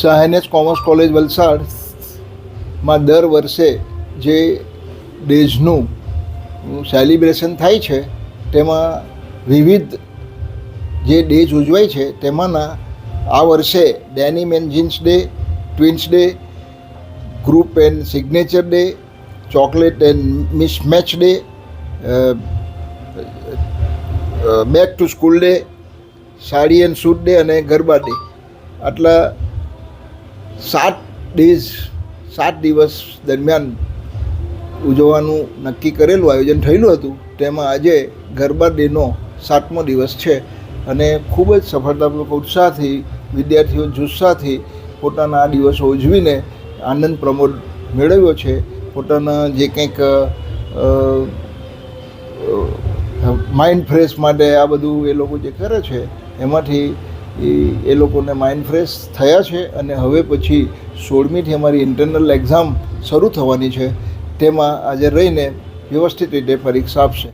શાહનેજ commerce college વલસાડમાં દર વર્ષે જે ડેઝનું સેલિબ્રેશન થાય છે તેમાં વિવિધ જે ડેઝ ઉજવાય છે તેમાંના આ વર્ષે denim and jeans day, twins day, group and signature day, chocolate and mismatch day, back to school day, sari and suit day અને ગરબા ડે, આટલા 7 દિવસ દરમિયાન ઉજવવાનું નક્કી કરેલું આયોજન થયેલું હતું. તેમાં આજે ગરબા ડેનો 7મો દિવસ છે અને ખૂબ જ સફળતાપૂર્વક ઉત્સાહથી વિદ્યાર્થીઓ જુસ્સાથી પોતાના આ દિવસો ઉજવીને આનંદ પ્રમોદ મેળવ્યો છે. પોતાના જે કંઈક માઇન્ડ ફ્રેશ માટે આ બધું એ લોકો જે કરે છે એમાંથી એ લોકોને માઇન્ડ ફ્રેશ થયા છે અને હવે પછી 16મીથી અમારી ઇન્ટરનલ એક્ઝામ શરૂ થવાની છે. તેમાં આજે રહીને વ્યવસ્થિત રીતે પરીક્ષા આપશે.